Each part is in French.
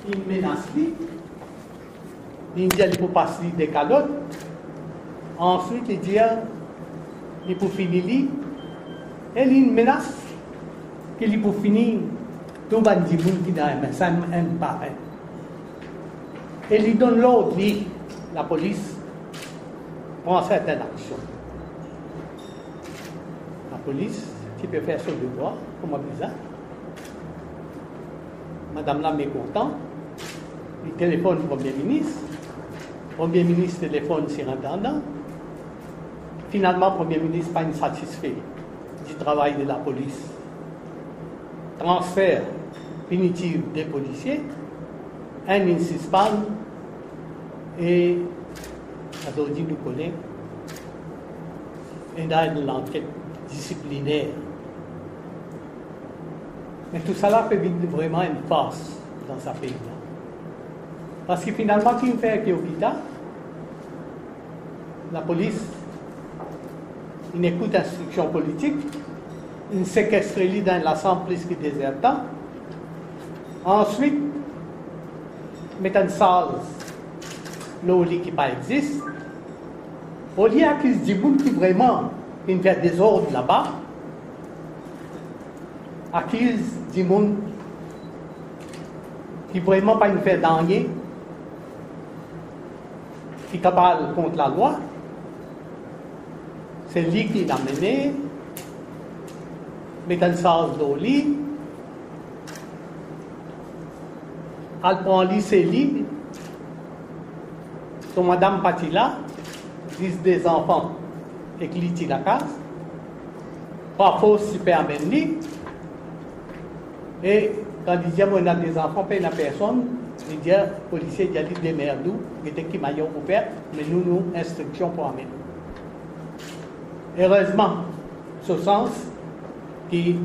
il menace lui. Il dit qu'il faut passer des calottes. Ensuite, il dit qu'il faut finir lui. Et il menace qu'il faut finir tout le monde qui n'a pas ça n'aime pas. Et il donne l'ordre, la police, prend certaines actions. La police, qui peut faire son devoir, comme bizarre. Madame là mécontent, il téléphone au Premier ministre. Le Premier ministre téléphone sur intendant. Finalement, le Premier ministre n'est pas satisfait du travail de la police. Transfert punitif des policiers, un insiste pas, et aujourd'hui nous connaissons, et dans l'enquête disciplinaire. Mais tout cela fait vraiment une farce dans ce pays-là. Parce que finalement, qui fait avec Yogita, la police, il écoute l'instruction politique, il séquestre lui dans l'Assemblée plus que des temps. Ensuite, met en salle l'oli qui pas existe. Au lieu qu'il se dit qui vraiment il fait des ordres là-bas, à qui dit monde qui vraiment pas une fait danger, qui est capable contre la loi, c'est lui qui l'a mené, met en salle l'oli. Elle prend lui, c'est lui. Donc, Madame Patila, 10 des enfants, et qui lit la case. Parfois, super amène lui. Et quand il dit, on a des enfants, pas une personne, il dit, le policier, il dit, démerdez-vous, il dit qu'il m'a ouvert, mais nous, instruction pour amener. Heureusement, ce sens, qui,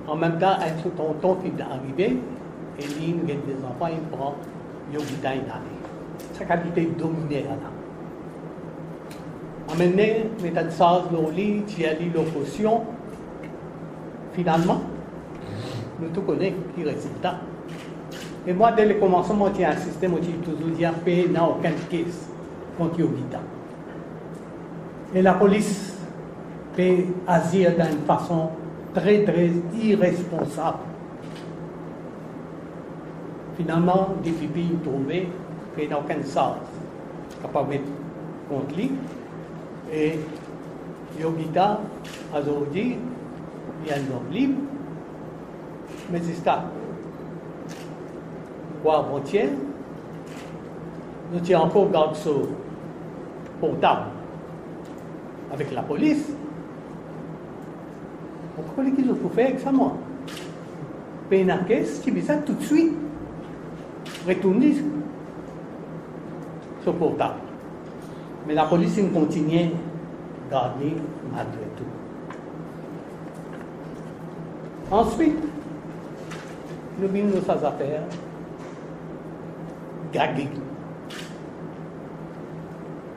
en même temps, est sous tonton qui est arrivé, et lui, il y a des enfants, il prend Yogita une année. Sa qualité dominée là. Amené, mettant ça dans le lit, tu as dit l'opposition. Finalement, nous tous connaissons le résultat. Et moi, dès le commencement, j'ai insisté, j'ai toujours dit qu'il n'y a aucun case contre Yogita. Et la police peut agir d'une façon très, très irresponsable. Finalement, des pipis trouvés qu'il n'y a aucun sens capable de mettre contre lui. Et Yogita, aujourd'hui, il y a un homme libre, mais c'est ça. Quoi avant-hier, nous avons encore gardé ce portable avec la police. Pourquoi qu'ils ont fait avec ça, moi? Payer une caisse, qui veut ça tout de suite. Retourner ce portable. Mais la police continue à garder malgré tout. Ensuite, nous venons nos affaires gaguées.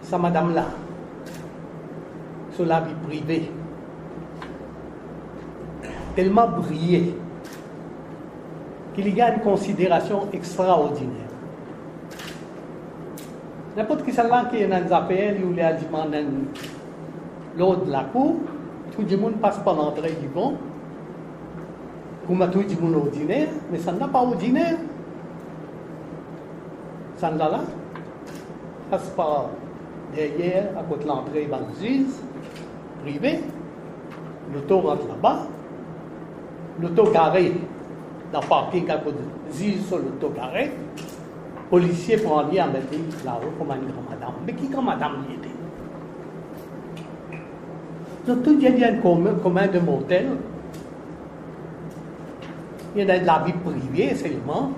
Ça, madame-là, sur la vie privée, tellement brillée, qu'il y a une considération extraordinaire. N'importe qui s'en qui est dans les affaires, ou les agiments dans l'ordre de la cour, tout le monde passe par l'entrée du vent, comme tout le monde ordinaire, mais ça n'est pas ordinaire. Ça n'est là, passe par derrière, à côté de l'entrée dans le juge privé, l'auto rentre là-bas, l'auto garé dans le parking à côté de juge sur l'auto garé. Policier prend lui à mettre là-haut comme une grande madame. Mais qui grande madame y était? Donc, tout il y a un commun de motel. Il y a de la vie privée seulement.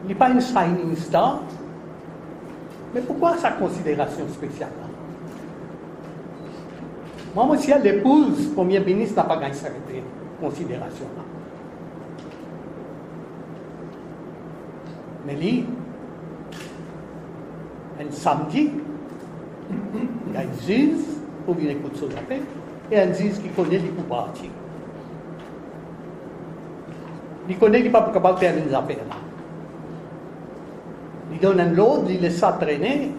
Il n'y a pas une shining star. Mais pourquoi sa considération spéciale là? Moi, monsieur, l'épouse, premier ministre n'a pas gagné cette considération là. Mais lui, un samedi, il y a un juge pour venir écouter son appel et un juge qui connaît les coups partis. Il connaît qu'il n'est pas capable de faire les affaires là. Il donne un l'autre, il laisse ça traîner,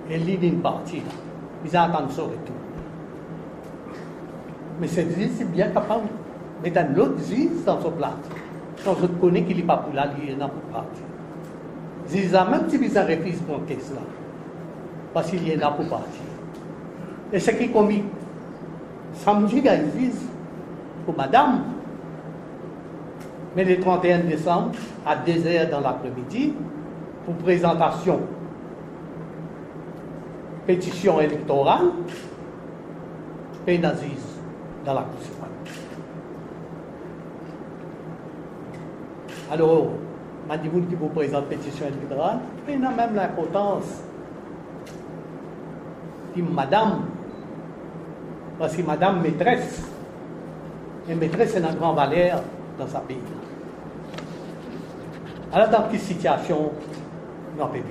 et il dit une partie là. Ils entendent ça et tout. Mais c'est bien capable de mettre un l'autre juge dans son place. Donc je connais qu'il n'est pas pour là, il est là pour partir. Ils même si ils refusent pour qu'est-ce là. Parce qu'il est là pour partir. Et ce qui est comique, samedi, ils disent pour madame, mais le 31 décembre, à 2h dans l'après-midi, pour présentation, pétition électorale, et Aziz dans la Cour suprême. Alors, Madimoun qui vous présente pétition électorale, il a même l'importance. Dit madame, parce que madame maîtresse, et maîtresse est une grande valeur dans sa pays. Alors, dans quelle situation nous peut vivre?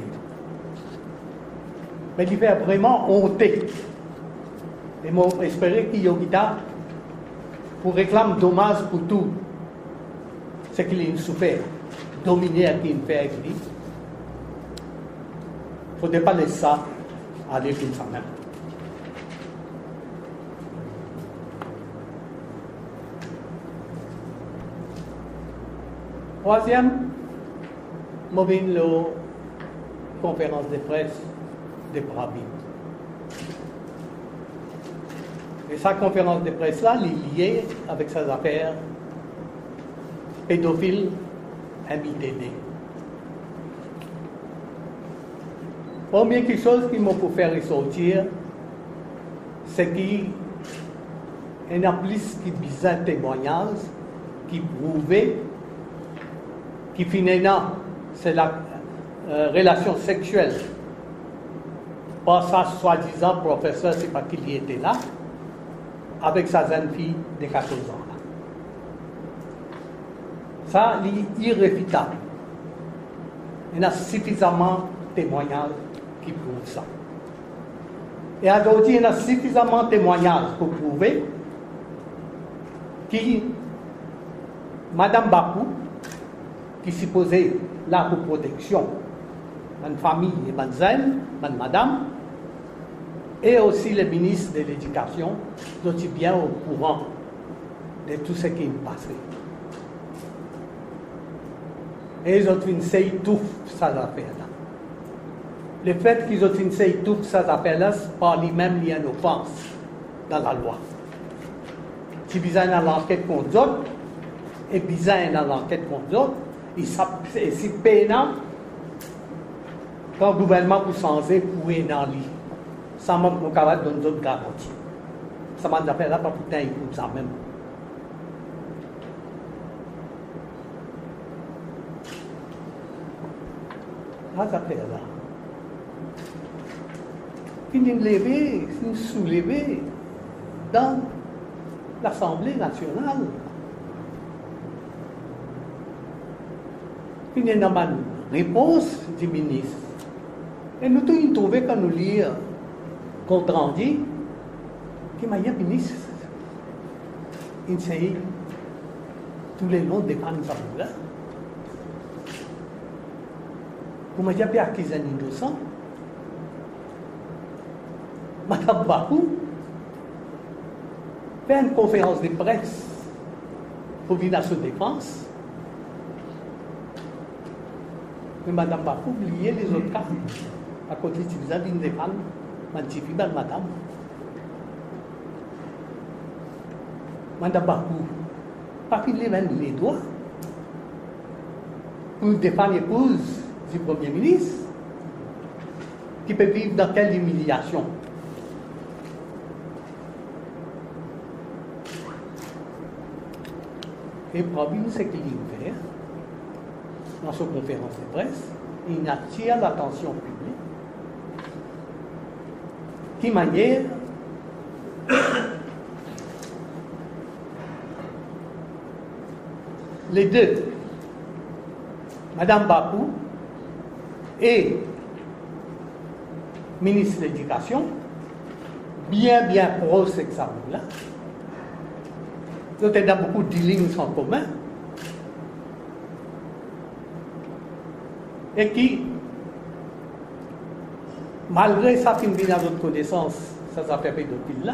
Mais il fait vraiment honter. Et moi, j'espère qu'il y a pour réclamer dommage pour tout ce qu'il a souffert, dominer à qui il fait avec lui. Il ne faudrait pas laisser ça aller comme ça même. Troisième, moi, j'ai la conférence de presse de Brabi. Et sa conférence de presse-là, elle est liée avec ses affaires pédophiles MITD. Première quelque chose qui m'a pour faire ressortir, c'est qu'il y a plus qui bizarre témoignages qui prouvaient que finalement c'est la relation sexuelle. Pas ça, soi-disant, professeur, c'est pas qu'il y était là, avec sa jeune fille de 14 ans. Ça, c'est irréfutable. Il y a suffisamment de témoignages qui prouvent ça. Et à d'autres, il y a suffisamment de témoignages pour prouver que Madame Bakou, qui supposait là pour protection, une famille et une zen, une madame, et aussi le ministre de l'Éducation, dont il est bien au courant de tout ce qui est passé. Et ils ont fait tout ces affaires-là. Le fait qu'ils ont fait toutes ces affaires-là, par lui-même, il y a une offense dans la loi. Si vous avez l'enquête contre d'autres, et vous avez l'enquête contre d'autres, c'est pénal quand le gouvernement vous changer pour aller dans l'île. Ça manque mon camarade dans d'autres garanties. Ça m'a fait là, pas tout le temps, il faut ça même. Là, ça fait là. Puis nous soulever dans l'Assemblée nationale. Puis il y a une réponse du ministre. Et nous avons trouvé quand nous lisons compte rendu que le ministre, il sait tous les noms des femmes là. Vous m'avez dit accusé innocent. Madame Bakou fait une conférence de presse pour venir à sa défense. Mais Madame Bakou oubliait les autres cas. À côté de ça, il y a une femme, madame. Madame Bakou, pas qu'il lève les doigts pour défendre l'épouse du Premier ministre qui peut vivre dans quelle humiliation. Et le problème, c'est qu'il y a dans sa conférence de presse, il attire l'attention publique. Qui manière les deux, Madame Bakou et ministre de l'Éducation, bien pro cet examen-là. Donc, il y a beaucoup de lignes en commun. et qui, malgré ça, qui me vient à notre connaissance, ça s'appelle pédophile là,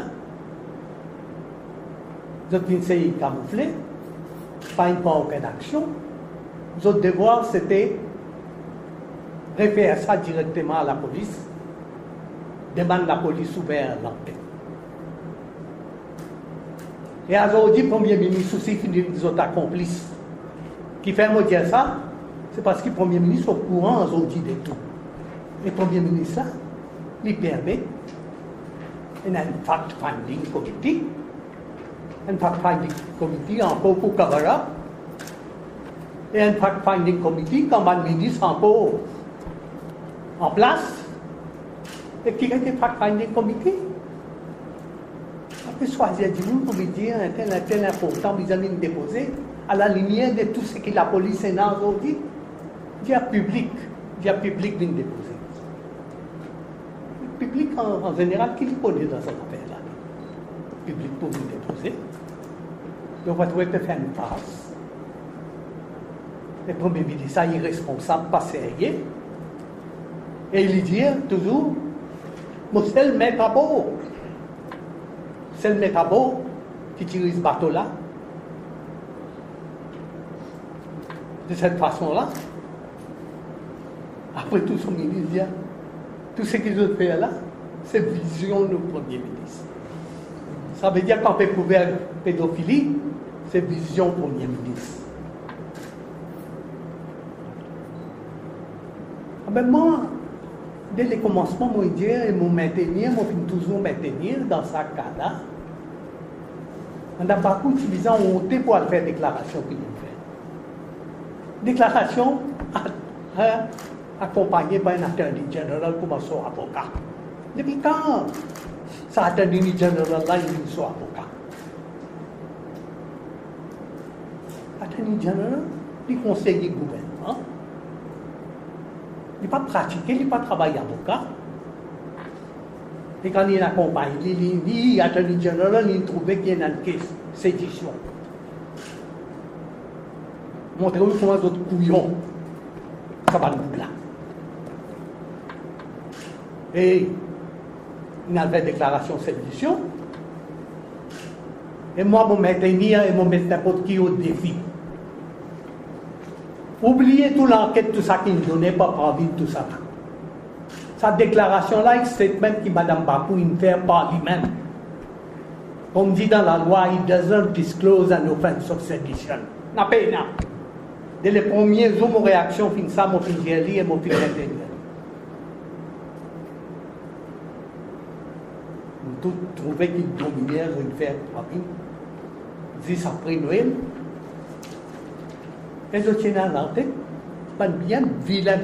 notre conseil camouflé, pas aucune action. Notre devoir, c'était référer ça directement à la police, demander à la police ouvert l'enquête. Et aujourd'hui, le Premier ministre aussi, qui des autres accomplices, qui fait me dire ça, c'est parce que le Premier ministre est au courant aujourd'hui de tout. Et le Premier ministre, là, il permet, il y a une fact-finding committee, un fact-finding committee encore pour cover-up, et un fact-finding committee quand le ministre encore en place, et qui est le fact-finding committee? Après, choisir du monde pour me dire un tel important, ils allaient me déposer à la lumière de tout ce que la police est dans aujourd'hui. Il y a public vient déposer. Le public en général, qui le connaît dans cette affaire-là? Le public pour venir déposer. Donc, on va trouver faire une passe. Le Premier ministre est irresponsable, pas sérieux. Et il dit toujours, moi, c'est le maître à bord. C'est le maître à bord qui tire ce bateau-là. De cette façon-là, après tout, son ministre dit, tout ce qu'ils ont fait là, c'est vision du Premier ministre. Ça veut dire qu'on peut couvrir pédophilie, c'est vision du Premier ministre. Mais moi, dès le commencement, moi, je vais toujours maintenir dans ce cas-là. On a beaucoup utilisé honte pour faire déclaration qu'il nous fait. Déclaration accompagnée par un attorney général comme son avocat. Depuis quand ça attorney général là, il soit avocat? Attorney général, il conseiller du gouvernement. Il n'a pas pratiqué, il n'a pas travaillé avocat. Et quand il accompagne, il attorney général, il trouvait qu'il y a une caisse, sédition. Montrez-vous comment d'autres couillons, ça va nous là. Et il a fait déclaration de sédition. Et moi, je vais maintenir et je vais mettre n'importe qui au défi. Oubliez toute l'enquête, tout ça qui nous donnait, pas envie de tout ça. Sa déclaration-là, c'est un statement que Mme Bakou fait par lui-même. Comme dit dans la loi, il doesn't disclose an offense of sedition. N'a pas rien. Dès les premiers jours, mon réaction, fin ça, mon fin gérer et mon fin maintenir. Nous trouvé qu'il dominait une fête par lui. 10 après Noël. Et je tiens à la tête, pas bien vilain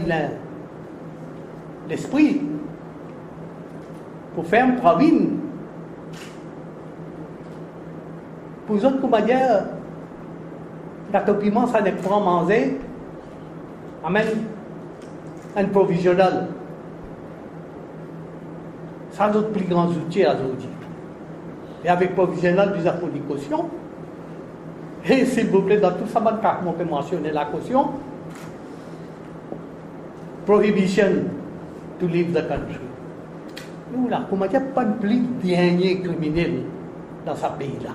l'esprit pour faire une province. Pour autres, comment dire, l'accomplissement, ça n'est pas manger, amène un provisionnel. Ça, notre plus grand outil aujourd'hui. Et avec provisionnel, nous avons des cautions. Et s'il vous plaît, dans tout ça, on peut mentionner la caution. Prohibition to leave the country. Nous, là, comment dire, pas de plus dernier criminel dans ce pays-là.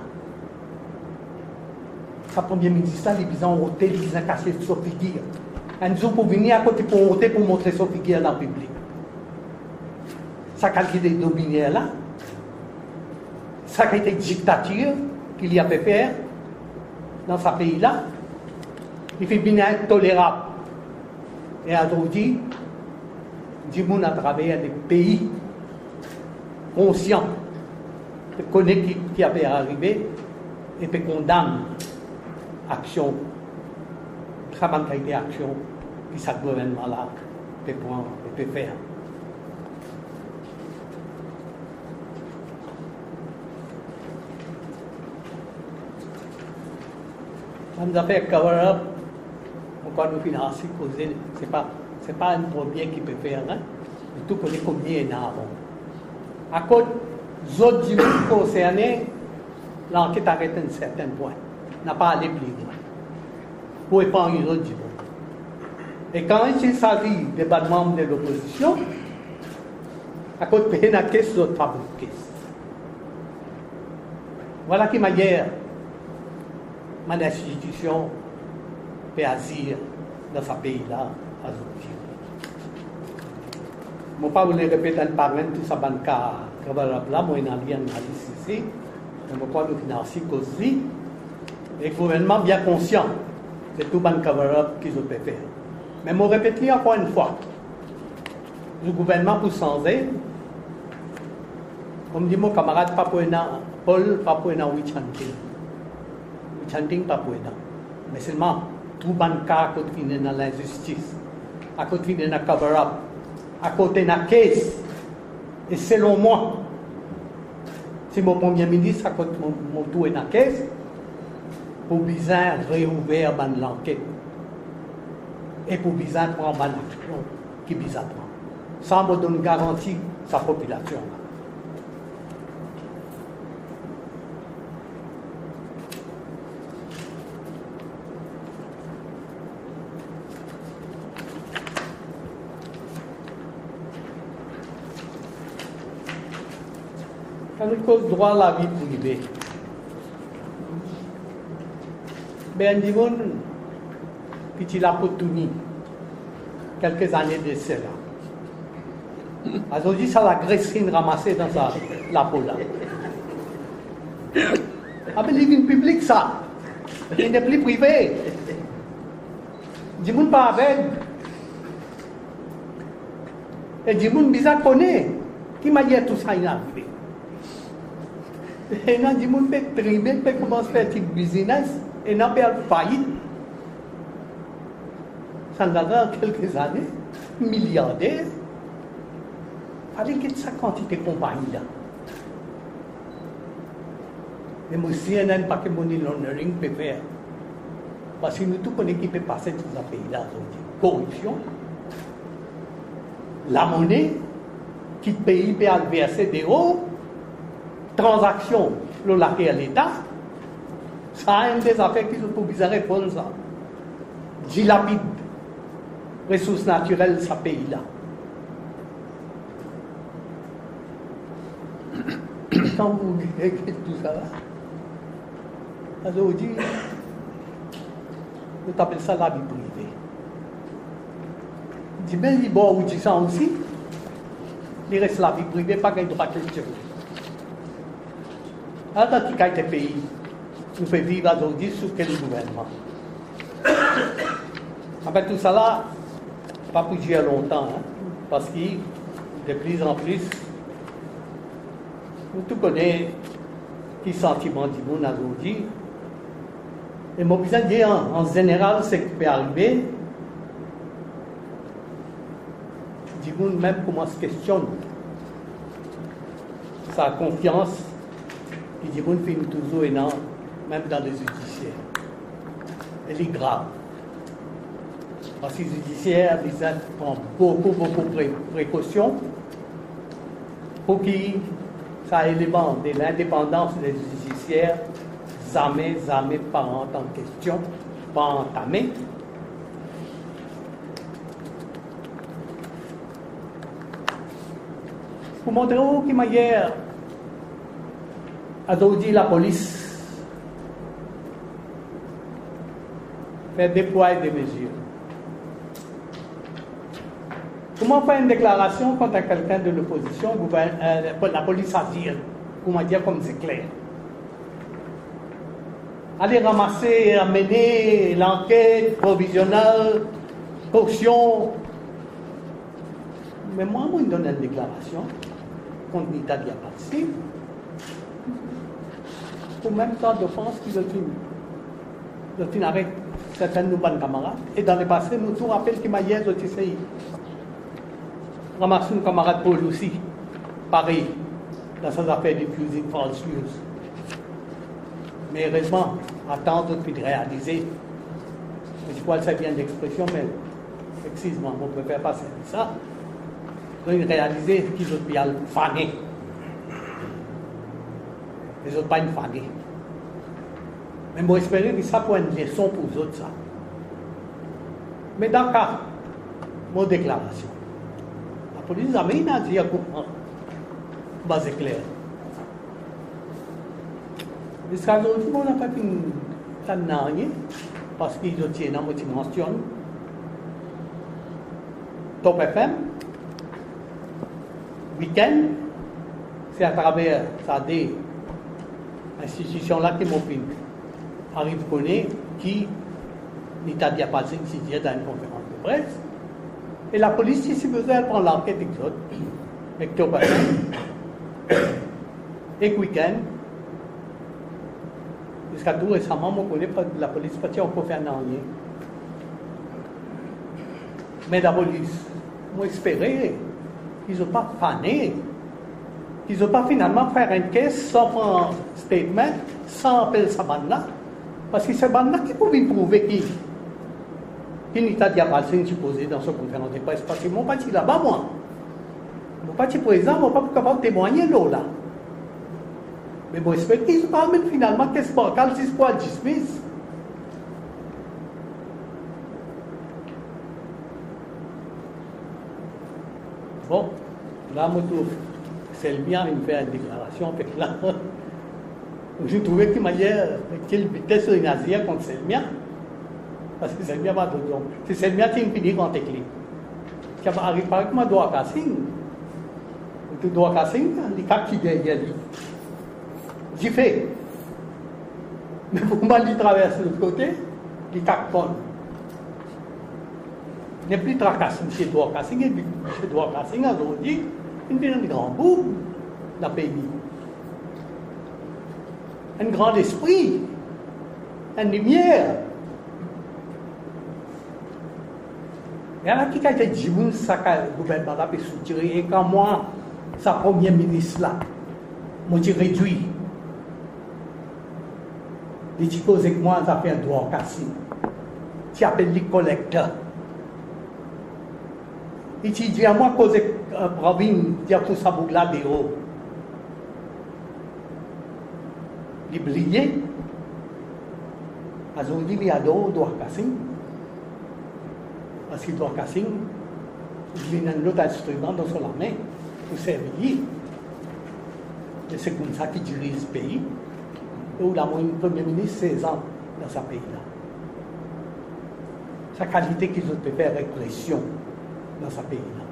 Sa Premier ministre, ils ont ôté, ils ont caché son figure. Ils ont pour venir à côté pour ôter, pour montrer son figure dans le public. Ça a été dominé là. Ça a été dictature qu'il y a fait faire dans ce pays-là. Il fait bien être tolérable. Et aujourd'hui, du monde à travers des pays conscients de connaître ce qui avait arrivé et puis condamne action, ça m'a été action que ce gouvernement-là peut prendre et peut faire. Ça nous a fait cover-up, pourquoi nous financer, causer, c'est pas un premier qui peut faire, hein? Mais tout connaît combien il y en a avant. À cause des autres dimensions concernées, l'enquête arrête à un certain point. N'a pas allé plus loin. Pour épargner les autres dimensions. Et quand il s'agit des membres de l'opposition, à côté de la caisse, d'autres pas de caisse. Voilà qui m'a hier, ma institution peut agir dans ce pays-là à aujourd'hui. Je ne vais pas vous répéter en parlant tout ça, là, moi, je n'ai analyse ici, je ne vais pas vous financer aussi. Et le gouvernement bien conscient de tout le cover-up qu'ils ont fait. Mais je vais répéter encore une fois, le gouvernement pour changer, comme dit mon camarade Paul, pas pour un Wichanting. Wichanting, pas pour un. Mais seulement, tout le cas à côté de l'injustice, à côté de la cover-up, à côté de la caisse. Et selon moi, si mon premier ministre, à côté de mon tour de la caisse, pour bien réouvrir l'enquête. Et pour bien prendre l'action qui bien prendre. Ça me donne garantie sa population. Quand on cause droit à la vie privée, ben disons qu'il a obtenu quelques années de cela. Aujourd'hui, ça la graissine ramassée dans la peau là. Ah ben, il est public ça. Il n'est plus privé. Dis-moi pas avec. Et dis-moi bizarre connaît. Qui m'a dit tout ça il a arrivé. Et non, dis-moi peut privé, peut commencer à faire un petit business. Et n'a pas faillite. Ça nous a dans quelques années, milliardaires. Il fallait qu'il y ait sa quantité de compagnie là. Et moi aussi, il n'y a pas que money laundering peut faire. Parce que nous tous connaissons qui peut passer dans ce pays-là aujourd'hui. Corruption. La monnaie qui le pays peut verser des hauts. Transactions, le laquelle à l'État. Ça a une des affaires qui sont pour bizarre répondre ça. Dilapide. Ressources naturelles, ça pays-là. Quand vous regardez tout ça là, aujourd'hui, on appelle ça la vie privée. Dis bien, il bon ou dit ça aussi, il reste la vie privée, pas qu'il droit de question. Alors, dans quel pays, nous pouvons vivre aujourd'hui sous quel gouvernement? Après tout ça là, pas pour dire longtemps, hein, parce que de plus en plus, nous tous connaissons qui sentiment du monde aujourd'hui. Et mon besoin de dire en général ce qui peut arriver, du monde même comment se questionne sa confiance, et du monde fait toujours énorme, même dans les judiciaires. Elle est grave. Parce que les judiciaires, ils prennent beaucoup de précautions pour que ça élément de l'indépendance des judiciaires jamais pas rentre en question, pas entamé. Pour montrer qui m'a hier aujourd'hui la police fait déployer des mesures. Comment faire une déclaration contre quelqu'un de l'opposition, la police agir, comment dire comme c'est clair. Aller ramasser, amener l'enquête provisionnelle, caution. Mais moi, je donne une déclaration contre l'État de la partie. Pour même temps d'offense qu'ils ont fini avec certains de nos bons camarades. Et dans le passé, nous tous rappelons qu'il m'a hier essayé. Ramasser nos camarades Paul aussi. Pareil, dans ces affaires de fusing false news. Mais heureusement, attendre puis de réaliser. Je crois que c'est bien l'expression, mais excuse-moi, on ne peut pas faire ça. Donc, réaliser qu'ils ont bien fané. Ils n'ont pas une fané. Mais moi, j'espère que ça pour une leçon pour les autres, ça. Mais dans le cas, mon déclaration. La police a mis à dire comment, base claire. Jusqu'à aujourd'hui, on n'a pas pu rien, parce qu'ils ont tiré dans votre mention. Top FM, week-end, c'est à travers ça des institutions-là qui m'ont pris. Arrive à connaître qui l'État n'a pas passé si dans une conférence de presse. Et la police, si besoin, elle prend l'enquête avec Top FM, et week-end. Jusqu'à tout récemment, on connaît pas la police pas encore fait rien. Mais la police, moi espérais qu'ils n'ont pas fané, qu'ils n'ont pas finalement fait une caisse sans faire un statement, sans appeler sa bande-là. Parce que c'est bande-là qui pouvait prouver qu'il n'était pas supposé dans ce conférence de presse. Parce que mon parti là-bas, moi, mon parti président, je ne suis pas capable de témoigner là. Mais bon, j'espère qu'ils ne même finalement qu'est-ce que c'est pour dismiss. Bon, là, Selmia il me fait une déclaration, fait que là, je trouvais qu'il m'a dit qu'il était sur une Asie contre Selmia, parce que Selmia va d'autres. C'est Selmia qui me finit contre les clés. Qui arrive par exemple, doit casser. Tu dois casser, les cas qui derrière lui. J'y fais. Mais pour moi, il traverse de l'autre côté, il capone. Il n'est plus tracassé, c'est doigt cassé, c'est doigt cassé, aujourd'hui, il vient un grand bout dans le pays. Un grand esprit, une lumière. Et alors, qui a été dit, ça le gouvernement a pu soutirer, et quand moi, sa première ministre là, m'a réduit. Il dit que moi, ça fait un droit cassé. Tu appelles les collecteurs. Il dit à moi que Pravin dit pour ça boucle là de haut. Il brillait. Aujourd'hui, il y a d'autres droits cassés. Parce qu'il doit casser, il y a un autre instrument dans son main pour servir. Et c'est comme ça qu'il dirige ce pays. Où la moyenne Premier ministre 16 ans dans ce pays-là. Sa qualité qu'ils ont fait répression dans ce pays-là.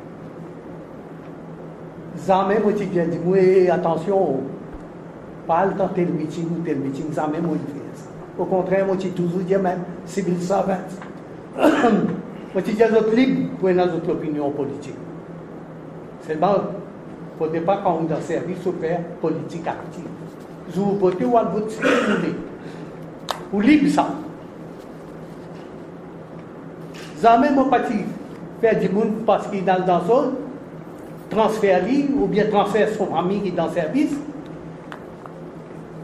Jamais, moi, je dis, oui, attention, pas le temps tel meeting ou tel meeting, jamais, moi, je fais ça. Au contraire, moi, je toujours dis, même, civil servant. Moi, je dis, les autres libres pour une autre opinion politique. Seulement, il ne faudrait pas quand on est dans le service, on fait politique active. Vous votez ou vous voulez. Ou libre ça. Jamais mon parti fait du monde parce qu'il est dans le zone, transfert lui, ou bien transfert son ami qui est dans le service.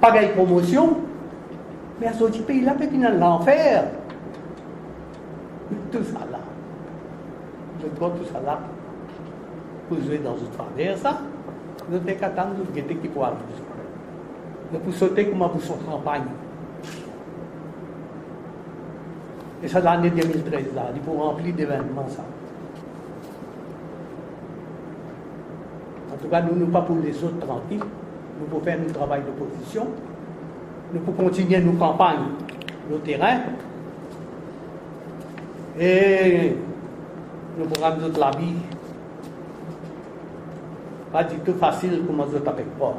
Pareille promotion. Mais à ce pays-là, peut être dans l'enfer. Tout ça là. Je dois tout ça là. Pour jouer dans une faveur, ça. Nous devons attendre de guetter qui peut arriver. Nous pouvons sauter comme vous sortez en campagne. Et ça, l'année 2013, là, il faut remplir d'événements, ça. En tout cas, nous pas pour les autres tranquilles. Nous pouvons faire notre travail d'opposition. Nous pouvons continuer nos campagnes, nos terrains. Et nous pourrons nous la vie. Pas du tout facile comme nous autres avec pas.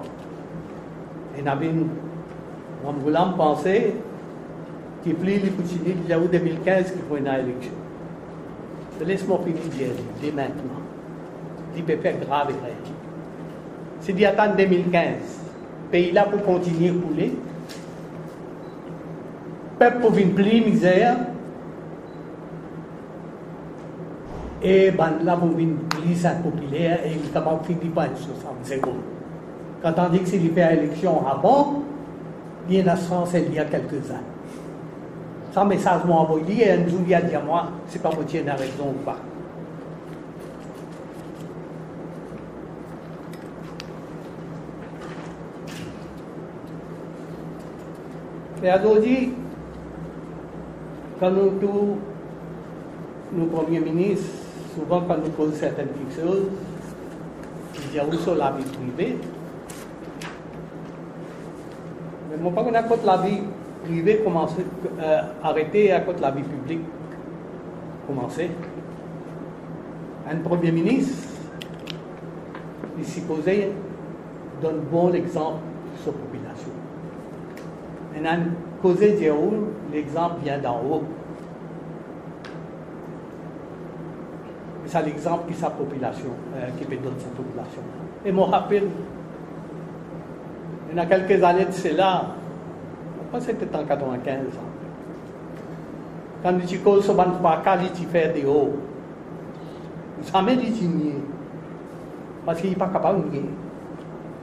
Et on voulait penser qu'il plie les coutinés de 2015 qu'il faut une élection. Laisse-moi finir dès maintenant. Il peut faire grave et réel. Si il attend 2015, le pays là pour continuer à couler, le peuple pour une plie misère, et là pour une plie populaire, et il est capable de finir par une 60-0. Quand on dit que s'il fait l'élection avant, il y a une assurance il y a quelques années. Ça, message m'a envoyé et un jour il a dit à moi, c'est pas moi qui ai raison ou pas. Et aujourd'hui, quand nous premiers ministres, souvent quand nous posons certaines choses, il y a aussi la vie privée. Mais moi, pas qu'on a contre la vie privée, arrêter à contre la vie publique, commencer. Un premier ministre, il s'y posait, donne bon exemple sur la population. Et un causé de haut, l'exemple vient d'en haut. Et c'est l'exemple qui sa population, qui peut donner sa population. Et mon rappel, il y a quelques années de cela, je pense que c'était en 95 ans. Quand tu causes sur un fracas, tu fais des hauts. Jamais dit nier. Parce qu'il n'est pas capable de nier.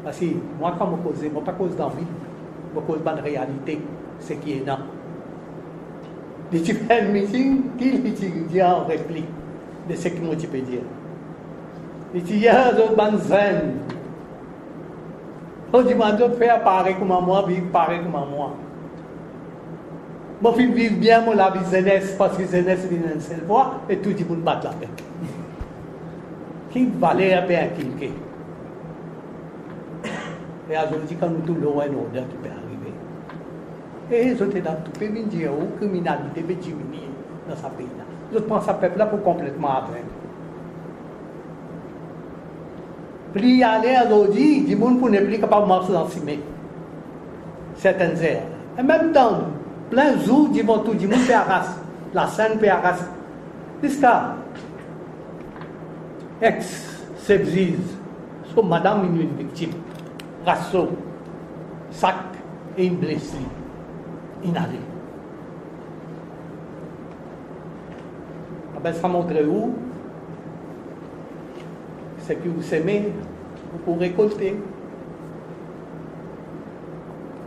Parce que moi, quand je cause, je ne pas cause d'envie, je cause de réalité, ce qui est là. Et tu fais un meeting, qui dit en réplique de ce que moi tu peux dire. Et tu dis à d'autres bandes zen. On dit à d'autres faire pareil comme moi, vivre pareil comme moi. Mon fils vit bien mon la vie jeunesse, parce que jeunesse vient une seule fois, et tout le monde bat la tête. Qui valait bien quelqu'un. Et aujourd'hui, quand nous tout le monde est qui peut arriver. Et les autres, tout peut venir dire, la criminalité peut diminuer dans ce pays-là. Les autres pensent à ce peuple-là pour complètement atteindre. Puis y aller aujourd'hui, du monde pour ne plus capable de marcher dans ciment. Certaines aires. Et même temps, plein de jours, du monde peut arraser. La scène peut arraser. Jusqu'à ex-Sebziz, so madame une victime, rasso, sac et une blessure, inhalée. Ben, ça montre où c'est que vous semez, vous pourrez récolter.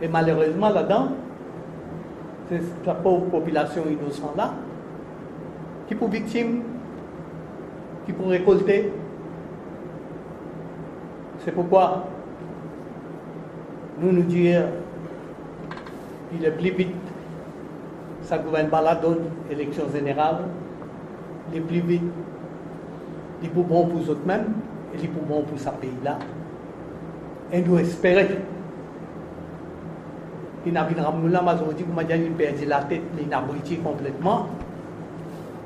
Et malheureusement, là-dedans, c'est la pauvre population innocente là qui pour victime, qui pour récolter. C'est pourquoi nous disons il est plus vite, ça gouverne pas la donne, élection générale, il est plus vite, il est plus bon pour eux mêmes, et il est plus bon pour ce pays-là. Et nous espérons qu'il n'a pas de la majorité, comme il perd la tête, il n'a pas complètement,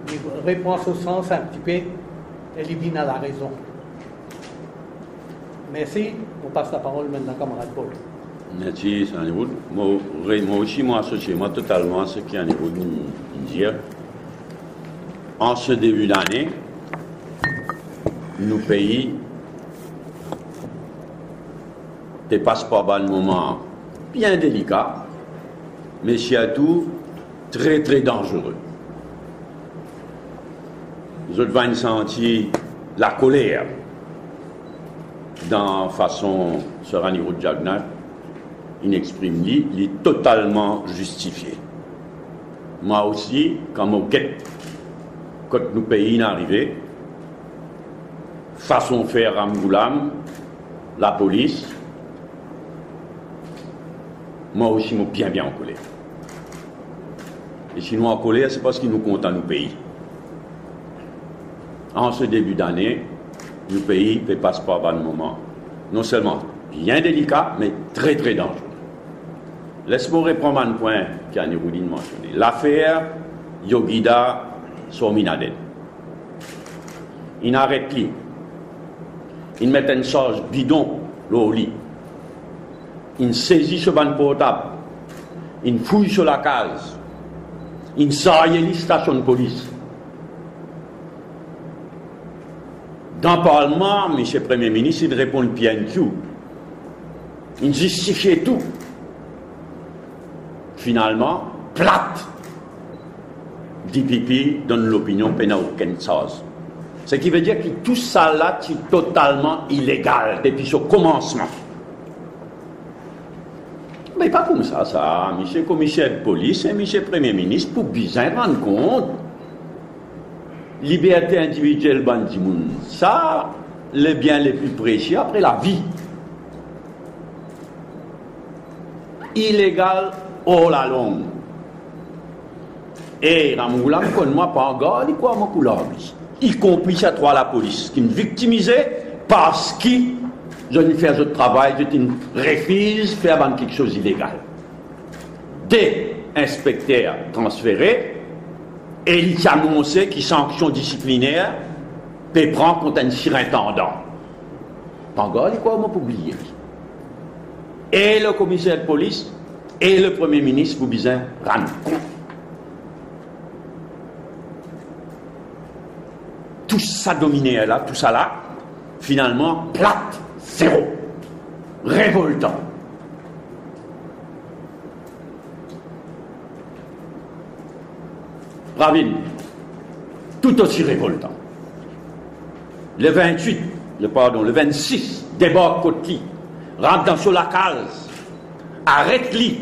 il reprend ce sens un petit peu, et il vient à la raison. Merci. On passe la parole maintenant, camarade Paul. Merci, Sanéwood. Moi aussi, moi, associé moi totalement à ce qui est dire. En ce début d'année, nos pays dépassent par un moment bien délicat, mais surtout très très dangereux. Nous avons senti la colère dans façon sur un niveau de Jagnat, il exprime il est totalement justifié. Moi aussi, quand je guette, quand nous pays n'arrivent, façon faire Ramgoulam, la police, moi aussi, je suis bien en colère. Et si nous en colère, c'est parce qu'ils nous comptent à nos pays. En ce début d'année, le pays peut passer par un moment, non seulement bien délicat, mais très très dangereux. Laisse-moi reprendre un point qu'Aniroudine mentionné. L'affaire Yogida Sominaden. Il n'arrête plus. Il met une charge bidon au lit. Il saisit ce ban portable. Il fouille sur la case. Il saille les stations de police. Dans le Parlement, M. le Premier ministre, il répond PNQ. Il justifie tout. Finalement, plate. DPP donne l'opinion qu'il n'y a aucune chose. Ce qui veut dire que tout ça là, c'est totalement illégal depuis ce commencement. Mais pas comme ça, M. le commissaire de police et M. le Premier ministre, pour bien rendre compte. Liberté individuelle, bandimoun, ça, le bien le plus précieux après la vie. Illégal, hors la longue. Et Ramoulam, qu'on moi pas encore, il quoi mon couleur. y compris cette fois la police, qui me victimisait parce que je ne fais pas de travail, je refuse de faire quelque chose d'illégal. Des inspecteurs transférés, et il a annoncé que sanction disciplinaire peut prendre contre un surintendant. Encore, il quoi, on m'a oublié. Et le commissaire de police et le premier ministre vous disent rendre compte. Tout ça dominé là, tout ça là, finalement, plate, zéro. Révoltant. Ravine, tout aussi révoltant. Le 26, débarque Côte-Li, rentre sur la case, arrête-li,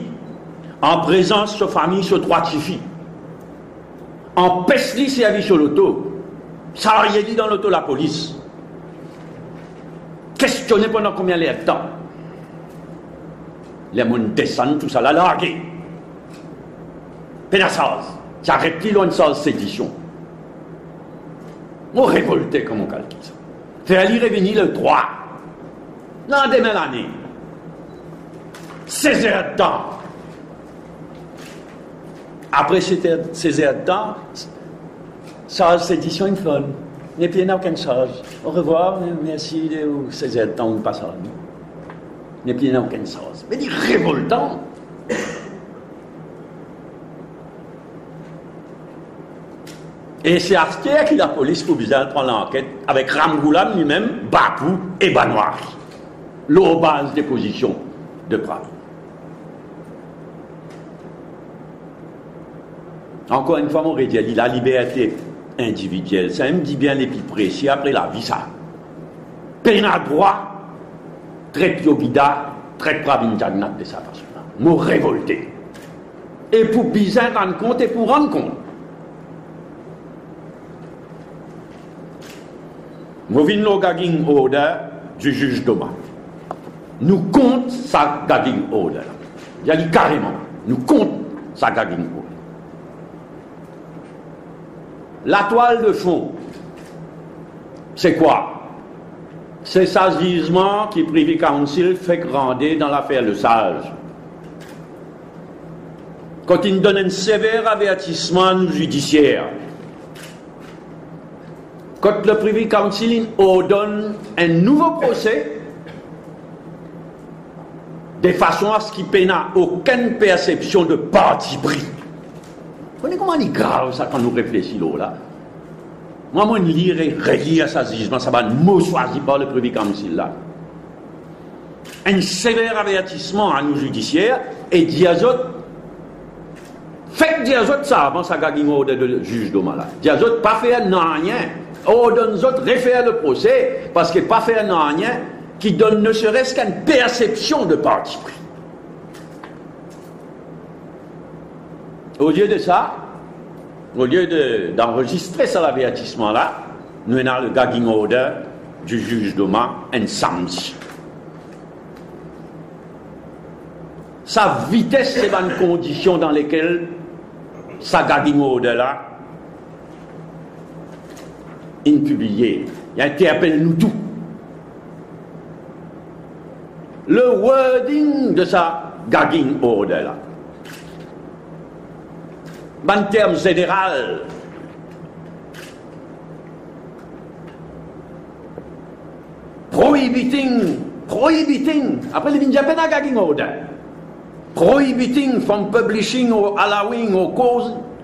en présence de famille sur 3 filles, empêche-li servir sur l'auto, ça y est dit dans l'auto la police, questionné pendant combien de temps, les gens descendent, tout ça, la largué, pénassage, ça arrête-li dans une salle sédition. On révolté comme on calcule ça. Faire lui revenir le 3. L'an demain l'année. 16 heures de temps. Après 16 heures de temps, charge sédition une fun. Il n'y a aucune charge. Au revoir, merci de 16 heures de temps, on passe à la nuit. Il n'y a aucune charge. Mais il est révoltant. Et c'est Astier qui la police pour bien prendre l'enquête avec Ramgoulam lui-même, Bakou et Banouari. L'eau base des positions de Prague. Encore une fois, mon rédial, la liberté individuelle, ça me dit bien les plus précis après la vie, ça. Peine à droit, très piobida, très pravinjagnat de sa façon-là. Mot révolté. Et pour bien rendre compte et pour rendre compte. Nous venons au gagging order du juge Doma. Nous compte sa gagging order. Il a dit carrément, nous compte sa gagging order. La toile de fond, c'est quoi? C'est ça gisement qui Privy Council fait grandir dans l'affaire Le Sage. Quand il donne un sévère avertissement judiciaire, quand le Privy Council ordonne un nouveau procès, de façon à ce qu'il n'a aucune perception de parti pris. Vous voyez comment c'est grave ça quand nous réfléchissons là? Moi, je lire et relire ça jugement, ça va un mot choisi par le Privy Council là. Un sévère avertissement à nous judiciaires et Diazot, faites Diazot ça avant sa gagne ordre de juge Doma là. Diazot pas fait rien. Ordonne autres refaire le procès parce qu'il pas fait rien qui donne ne serait-ce qu'une perception de parti pris. Au lieu de ça, au lieu d'enregistrer ça l'avertissement là, nous avons le gagging order du juge Doma un samedi. Sa vitesse, c'est une condition dans lesquelles sa gagging order là publié. Il interpelle nous tout. Le wording de sa gagging order là. En termes général, prohibiting, après les Japan gagging order, prohibiting from publishing or allowing or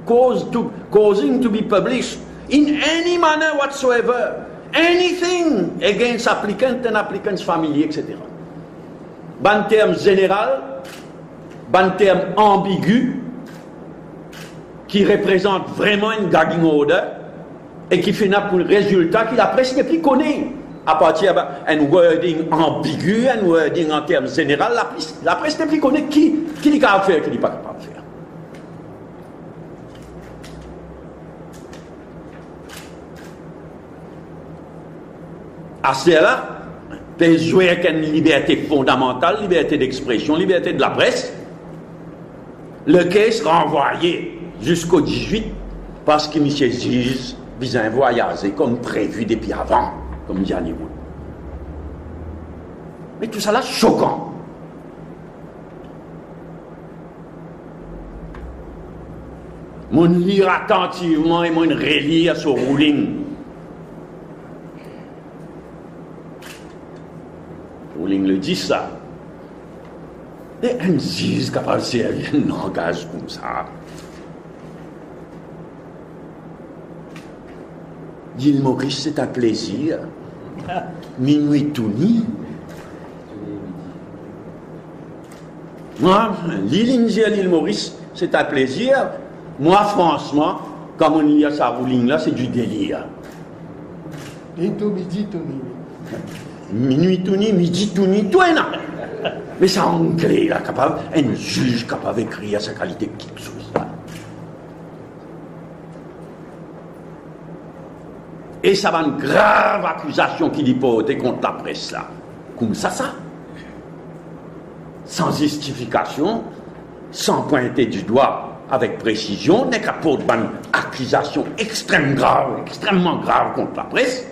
causing to be published in any manner whatsoever, anything against applicant and applicant's family, etc. En termes général, en termes ambigus, qui représente vraiment une gagging order et qui finit pour le résultat que la presse n'est plus connue. À partir d'un wording ambigu, un wording en termes général, la presse n'est plus connue qui est capable de faire, qui n'est pas capable de faire. À cela, peut jouer avec une liberté fondamentale, liberté d'expression, liberté de la presse. Le cas sera renvoyé jusqu'au 18 parce que M. juge besoin voyager comme prévu depuis avant, comme dit Annie Wood. Mais tout ça là, choquant. Mon lire attentivement et mon relire ce ruling. Ruling le dit ça. Et un juge capable de servir un langage comme ça. L'île Maurice, c'est un plaisir. Minuit tout nu. Moi, l'île Maurice, c'est un plaisir. Moi, franchement, comme on y a sa rouling là, c'est du délire. Midi tout nu. Minuit tout nu, midi tout nu, tout est là. Mais c'est anglais, là, capable, un juge capable d'écrire sa qualité quelque chose là. Et ça va une grave accusation qu'il hypothèque contre la presse là. Comme ça. Sans justification, sans pointer du doigt avec précision, n'est qu'à porter une accusation extrêmement grave contre la presse.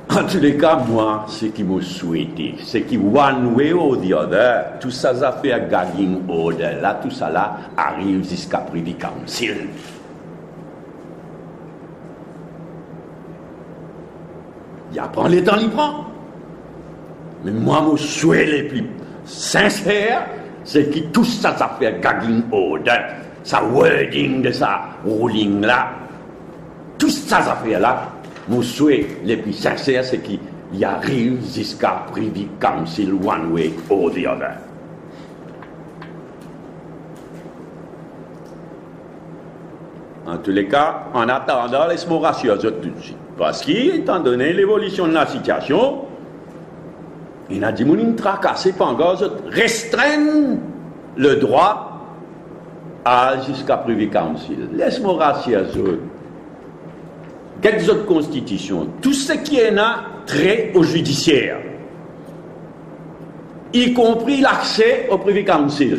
En tous les cas, moi, ce qui m'a souhaité, c'est que one way or the other, tout ça, ça fait un gagging order, là, tout ça là, arrive jusqu'à Privy Council. Il prend les temps, il prend. Mais moi, mon souhait le plus sincère, c'est que tout ça, ça fait un gagging order, sa wording de sa ruling là, tout ça, ça fait là. Mon souhait le plus sincère, c'est qu'il arrive jusqu'à Privy Council one way or the other. En tous les cas, en attendant, laisse-moi rassurer tout de suite. Parce qu'étant donné l'évolution de la situation, il a dit qu'on ne tracasse pas encore, restreindre le droit à jusqu'à Privy Council. Laisse-moi rassurer tout. Quelques autres constitutions, tout ce qui est là, trait au judiciaire, y compris l'accès au Privy Council,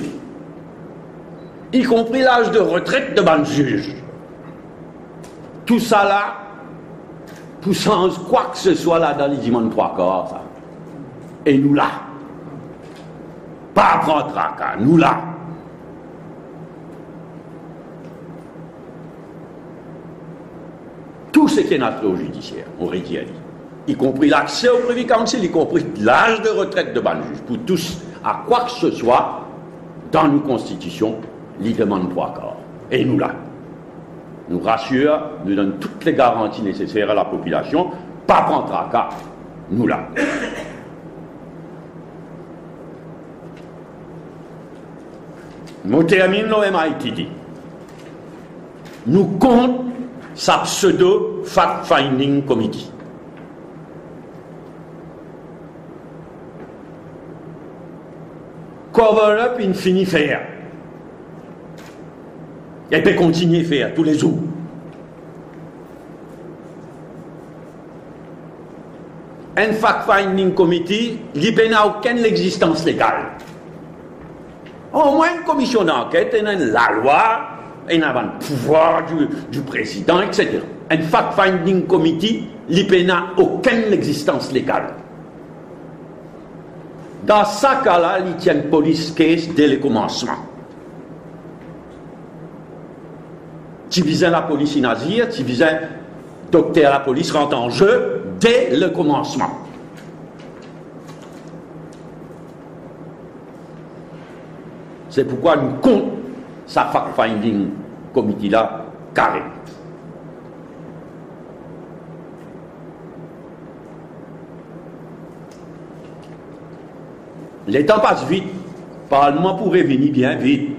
y compris l'âge de retraite de ban juge. Tout ça là, pour sans quoi que ce soit là dans les dimanches 3/4, ça. Et nous là, pas prendre tracas, nous là. Tout ce qui est notre au judiciaire, on retient, y compris l'accès au Privy Council, y compris l'âge de retraite de ban juge, pour tous, à quoi que ce soit, dans nos constitutions, les demandes 3/4. Et nous là, nous rassure, nous donne toutes les garanties nécessaires à la population, pas prendre tracas, nous là. Nous terminons l'OMITD. Nous comptons sa pseudo fact-finding committee. Cover-up, il finit faire. Elle peut continuer à faire tous les jours. Un fact-finding committee, il n'a aucune existence légale. Au moins une commission d'enquête, il y a la loi, il y a le pouvoir du président, etc. Un fact-finding committee, il n'a aucune existence légale. Dans ce cas-là, il tient une police case dès le commencement. Tu visais la police nazir, tu visais docteur la police rentre en jeu dès le commencement. C'est pourquoi nous comptons sa fact-finding committee là carré. Les temps passent vite. Parlement pourrait venir bien vite.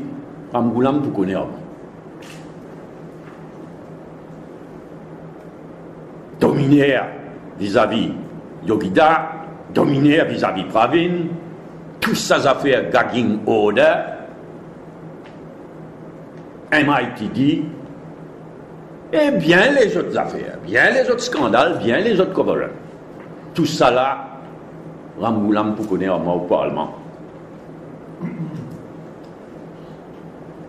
Ramgoulam pour connaître. Dominaire vis-à-vis Yogida, dominaire vis-à-vis Pravin, tout ça affaires gagging order, MITD, et bien les autres affaires, bien les autres scandales, bien les autres cover-up. Tout ça là, Ramgoulam pour connaître moi au Parlement.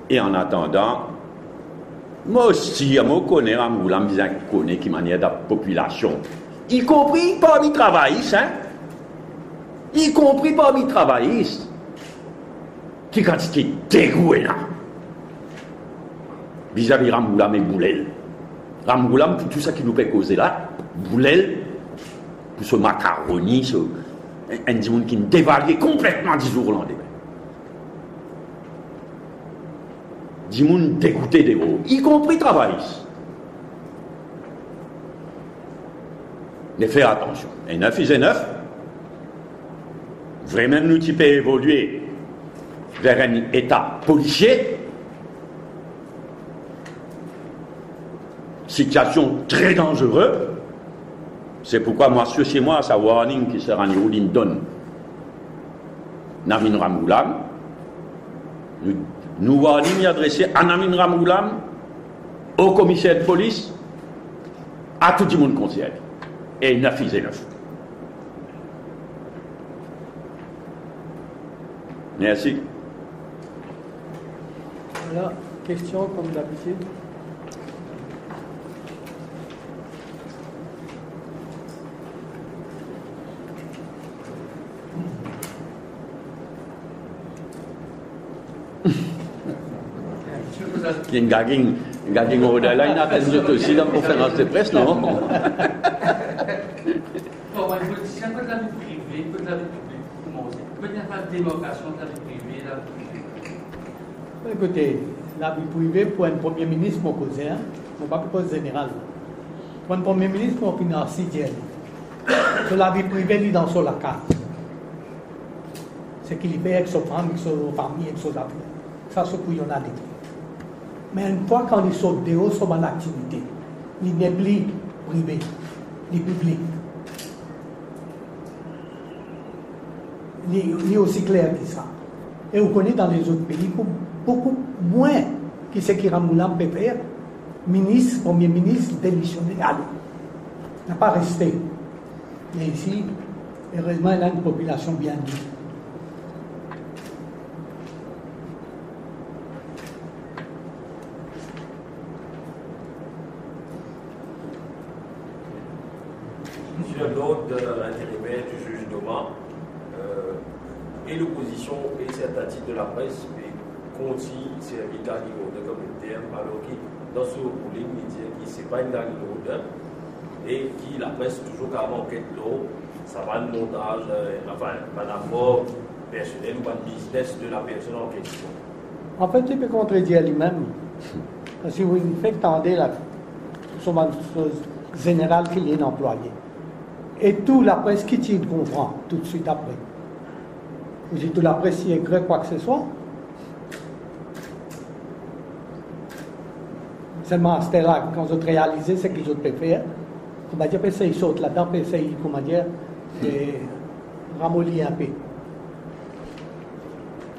Et en attendant, moi aussi, je connais Ramoulam, je connais qui manière de la population, y compris parmi les travaillistes, hein? Y compris parmi les travaillistes, qui quantité dégoûté là, vis-à-vis Ramoulam et Boulel. Ramoulam, pour tout ça qui nous fait causer là, Boulel, pour ce macaroni, un monde qui nous dévaluait complètement du jour au lendemain. Du monde dégoûté des gros, y compris travaillistes. Mais faire attention. Et 9 is 9. Vraiment, nous types évoluer vers un état policier. Situation très dangereuse. C'est pourquoi moi, chez moi, sa warning qui sera en Iroudine donne Namin Ramoulam. Nous warning adressé à Namin Ramoulam, au commissaire de police, à tout le monde concerné. Et 9 is 9. Merci. Voilà, question comme d'habitude. Il y a une gagging au delà, il a fait aussi dans la conférence de presse, non? Bon, un politicien peut de la vie privée, peut de la vie publique. Comment c'est? Peut y avoir une démarcation de la vie privée, la vie publique. Écoutez, la vie privée pour un premier ministre, mon cousin, mon pas pour général. Pour un premier ministre, mon financier, sur la vie privée, il est dans la carte. C'est qu'il fait avec sa femme, avec sa famille, avec ses affaires. Ça, c'est pour y en aller. Mais une fois qu'on est sur dehors, sur mon activité, il n'est plus privé, il est public. Il est aussi clair que ça. Et vous connaissez dans les autres pays beaucoup moins qui c'est qui Ramoulam peut faire. Ministre, premier ministre, démissionné, allez. Il n'a pas resté. Mais ici, heureusement, il a une population bien due. Monsieur l'ordre de l'intérimaire du juge Doma et l'opposition et certains titres de la presse continue c'est un gagné de communautaire alors que dans ce ruling il dit que ce n'est pas une gagné et qui la presse toujours qu'à manquer de l'eau ça va le montage enfin un apport personnel ou un business de la personne en question. En fait, il peut contredire lui-même. Parce que vous faites tendre la chose générale qu'il est employé. Et tout la presse qui tire comprend tout de suite après. Vous dites tout la presse qui écrit quoi que ce soit. Seulement, c'était là, quand vous réalisez ce qu'ils ont pu faire, on va dire que ils sautent là-dedans, puis comment dire, de ramollir un peu.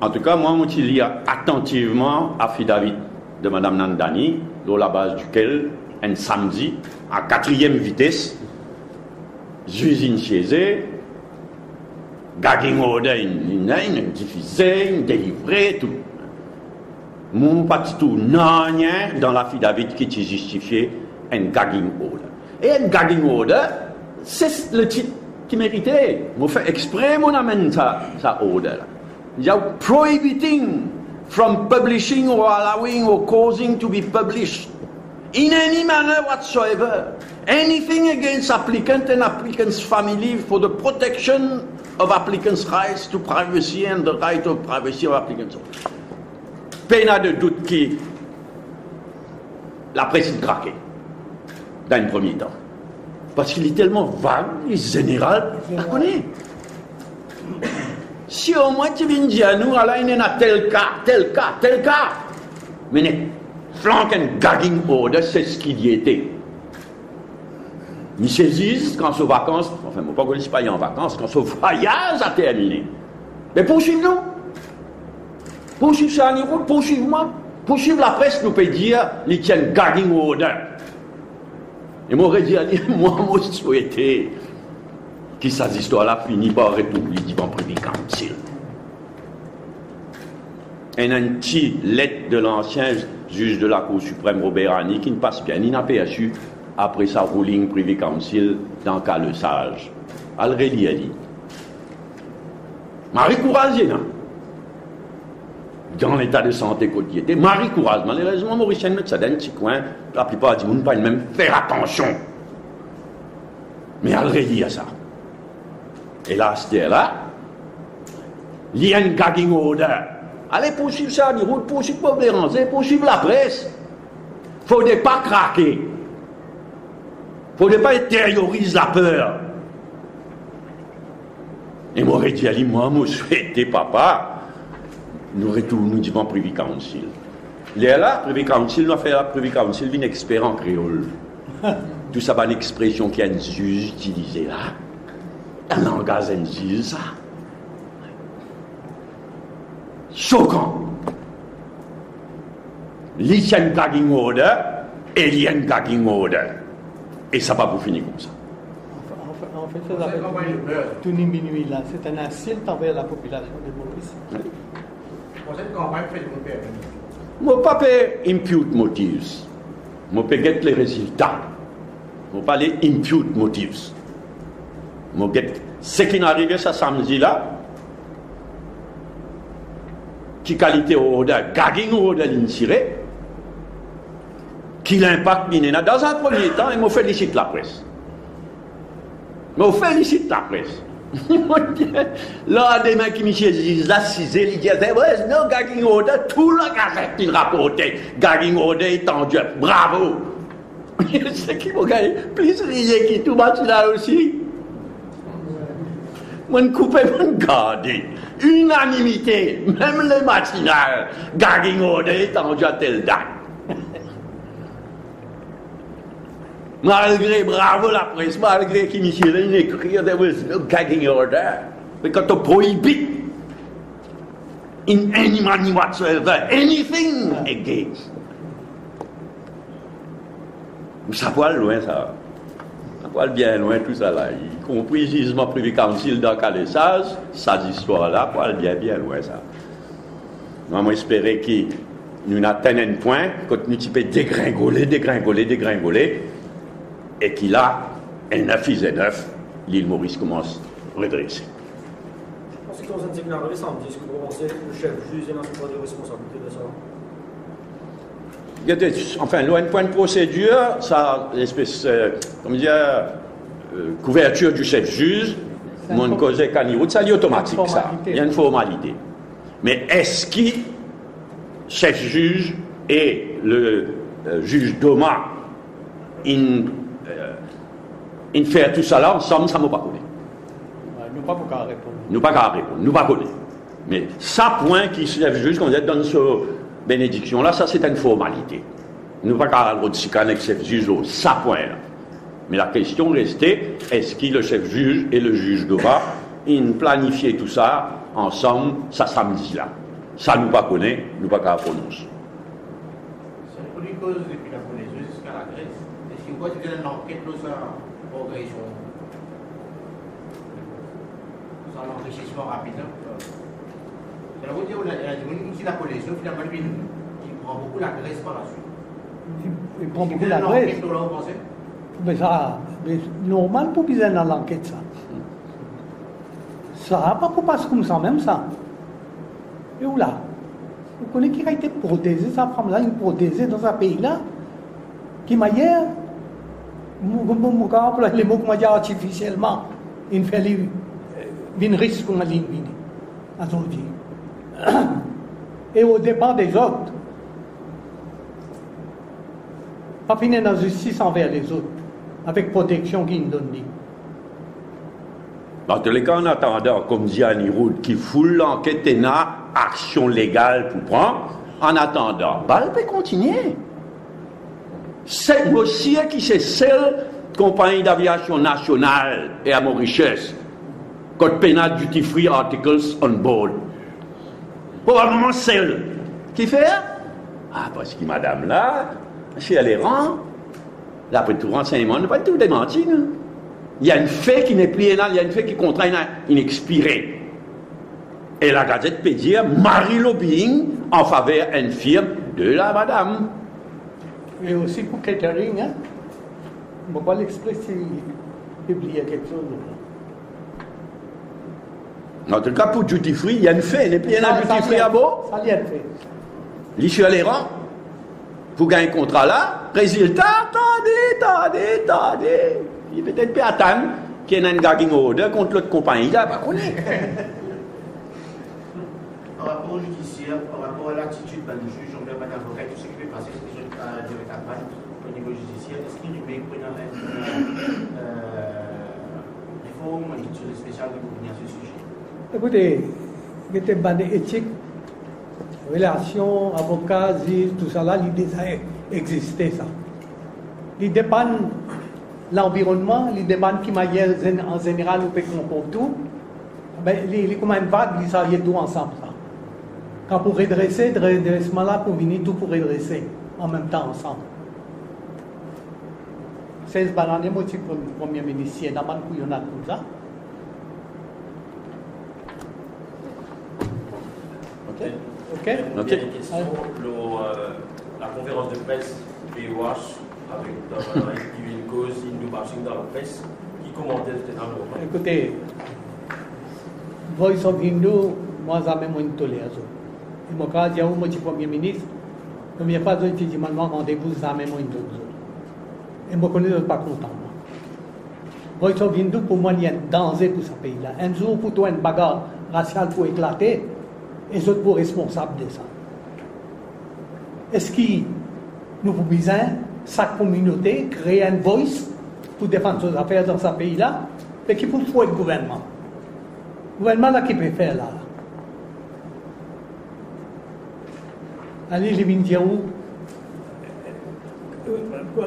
En tout cas, moi, je lis attentivement affidavit de Mme Nandani, dans la base duquel, un samedi, à 4e vitesse, j'usine chez eux, gagging order, une diffusée, une délivrée, tout. Mon pas tout, non, dans l'affidavit qui est justifié, un gagging order. Et un gagging order, c'est le titre qui méritait. Je fais exprès, mon amène ça order. Il y a prohibiting from publishing or allowing or causing to be published in any manner whatsoever anything against applicant and applicant's family for the protection of applicant's rights to privacy and the right of privacy of applicants. Pas de doute que la presse est craquée dans un premier temps. Parce qu'il est tellement vague et général, on connaît. Si au moins tu viens dire à nous, alors il y a tel cas, mais flank and gagging order, c'est ce qu'il y était. Ils saisissent quand ce vacances, enfin, moi, pas que je ne suis pas en vacances, quand ce voyage a terminé. Mais poursuivez-nous. Poursuivez ça à niveau, poursuivez-moi. Poursuivez la presse, nous peut dire, ils tiennent gagging order. Et moi, je moi, je souhaitais que cette histoire-là finisse par République du Privy Council. un petit lettre de l'ancien juge de la Cour suprême Robert Hanni qui ne passe bien, il n'a pas su après sa ruling Privy Council dans cas le sage. Already a dit. Marie Courage, non? Dans l'état de santé quotidien. Marie Courage, malheureusement, Mauricien met ça dans un petit coin, la plupart du monde ne pas même faire attention. Mais already a ça. Et là, c'était là, il y a une gagging order. Allez poursuivre ça, poursuivre Paul Béranger, poursuivre la presse. Il ne faut pas craquer. Il ne faut pas intérioriser la peur. Et moi, j'ai dit, moi, je souhaitais, papa, nous retournons, nous disons Privy Council. Là, Privy Council, nous avons fait la Privy Council, une expert en créole. Tout ça, c'est une expression qui a un juge utilisé là. Un langage un juge, ça. Choquant. Il y a une gagging order et il y a une gagging order. Et ça va vous finir comme ça. En fait, ça s'appelle tout minuit là. C'est un insulte envers la population de Maurice. Oui. Cette campagne fait de mon père. Je ne peux pas impute motives. Je peux get les résultats. Je ne peux pas les impute motives. Je get ce qui est arrivé ce samedi là. Qui qualité order, gagging order l'insiré. Qui l'impact minena. Dans un premier temps, il me félicite la presse. Je félicite la presse. Là, des mecs qui me disent, là, ils disaient, ouais, non, gagging order, tout le gazette qui rapportait, gagging order est tendu, bravo. C'est qui vous gagne, plus les qui tout battu là aussi. Moi, je coupe, je garde. Unanimité, même le matinal, gagging order est tendu à telle date. Malgré, bravo la presse, malgré qu'il m'y écrit, there was no gagging order. Mais quand on prohibit, in any money whatsoever, anything against. Ça va loin, ça. Ça va bien loin, tout ça là. Y compris le jugement Privy Council dans Calessage, ça histoire-là, va bien loin, ça. Moi, j'espérais qu'il nous atteigne un point, quand nous typons dégringoler, et qu'il a un 9 et 9, l'île Maurice commence à redresser. En ce qui concerne ce qui est arrivé samedi, est-ce que vous pensez que le chef juge est dans ce point de responsabilité de ça? Enfin, un point de procédure, ça, l'espèce, comment dire, couverture du chef juge, mon cause caniroute, ça est automatique, ça. Il y a une formalité. Mais est-ce que chef juge et le juge Doma, il fait tout ça là ensemble, ça ne m'a pas connu. Nous pas pour répondre. Nous pas connu. Mais ça point qui se lève juste quand vous êtes dans cette bénédiction là, ça c'est une formalité. Nous pas qu'à le avec chef juge ça point là. Mais la question restait, est-ce que le chef juge et le juge de bas, ils planifiaient tout ça ensemble, ça samedi là. Ça nous pas connaît, nous pas qu'à prononcer. C'est une cause depuis la police jusqu'à la Grèce. Est-ce qu'il y a une enquête sur sa progression, sur l'enrichissement rapide? Ça veut dire que la police, finalement, il prend beaucoup la Grèce par la suite. Il prend beaucoup la Grèce. Mais ça, mais normal pour bien dans l'enquête, ça. Ça n'a pas pour passer comme ça, même ça. Et où là? Vous connaissez qui a été protégé, ça prend là, une protégée dans un pays-là, qui m'a dit, les mots qu'on m'a dit artificiellement, il fait une risque qu'on m'a dit, et au départ des autres, pas finir dans la justice envers les autres, avec protection qui nous donne. Dans tous les cas, en attendant, comme dit Annie Roud, qui foule l'enquête et n'a action légale pour prendre, en attendant, elle peut continuer. C'est aussi qui c'est seule compagnie d'aviation nationale et à Mauritius, Code pénal duty free articles on board. Probablement celle qui fait. Ah, parce que madame là, si elle est rend, là, après tout renseignement, ne pas tout démentir. Il y a une fait qui n'est plus pénale, il y a une fait qui contraint une expirée. Et la Gazette peut dire Marie lobbying en faveur d'une firme de la madame. Et aussi pour catering, hein. Pourquoi l'Express publie quelque chose? En tout cas, pour duty free, il y a une fait. Et puis, il y a un duty free à beau. Ça y est fait. L'issue à l'errant. Pour gagner un contrat là, résultat, attendez. Il peut-être pas attendre qu'il y ait un gars qui order contre l'autre compagnie là, pas connu. Par rapport au judiciaire, par rapport à l'attitude du juge, on ne pas d'avocat, tout ce qui peut passer, c'est déjà de la campagne au niveau judiciaire. Est-ce qu'il y a une réforme, une étude spéciale pour venir à ce sujet? Écoutez, il y a des bandes éthiques, relations, avocats, juges, tout ça là, il déjà existé ça. Il dépend de l'environnement, il dépend qui manière en général on peut comprendre tout. Ben, les commandes vagues, ils s'arrêtent tout ensemble ça. Quand pour redresser, le redressement là, pour venir tout pour redresser en même temps ensemble. 16 bananes, moi, je suis premier ministre, il y a comme ça. Ok. Une dernière question. La conférence de presse POH avec une cause, une bashing dans la presse, qui commentait c'était dans le moment. Écoutez, Voice of Hindu, moi, ça m'a moins toléré. Et mon cas, il y a un petit premier ministre, la première fois, je dis, maintenant, rendez-vous, ça m'a moins toléré. Et je ne connais pas content. Voice of Hindu, pour moi, il y a un danger pour ce pays-là. Un jour, pour toi, une bagarre raciale pour éclater, et les autres pour responsables de ça. Est-ce que nous avons besoin, chaque communauté, créer une voice pour défendre ses affaires dans ce pays-là, et qui peut faire le gouvernement? Le gouvernement là qui peut faire là. Allez, les Vindiaou,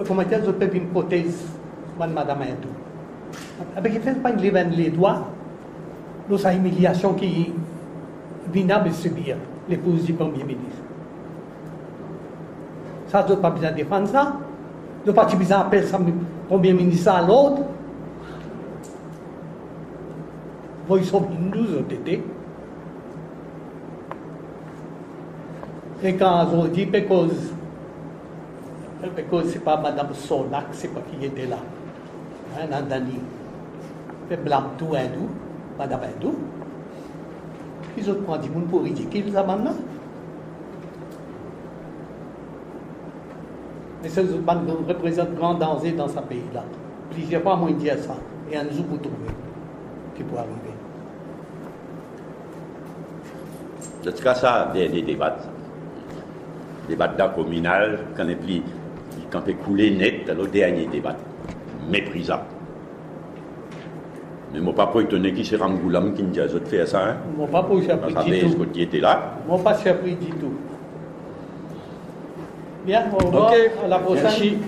comment dire, je peux une prothèse, madame et tout. Avec il fait pas une lever les doigts, nous sa humiliation qui vient de subir l'épouse du Premier ministre. Ça, je n'ai pas besoin de défendre ça. Je n'ai pas besoin d'appeler ça Premier ministre à l'autre. Voice of Hindus ont été. Et quand on dit parce que c'est pas Madame Sonak, c'est pas qui était là. Hein, Nandani. Fait blâme tout hindou, Madame hindou. Ils ont pris du monde pour ridicule, ça maintenant. Mais ça représente grand danger dans ce pays-là. Plusieurs fois, moi, dire ça. Et un jour, vous trouvez qui peut arriver. En tout cas, ça, des débats. Débat communal, quand on peut couler net, le dernier débat. Méprisable. Mais moi, pas étonné qui s'est Rangoulam qui nous a fait ça. Hein? Moi, pas pour surpris du tout. Qui était là. Moi, pas surpris du tout. Bien, au revoir. À la prochaine. Merci.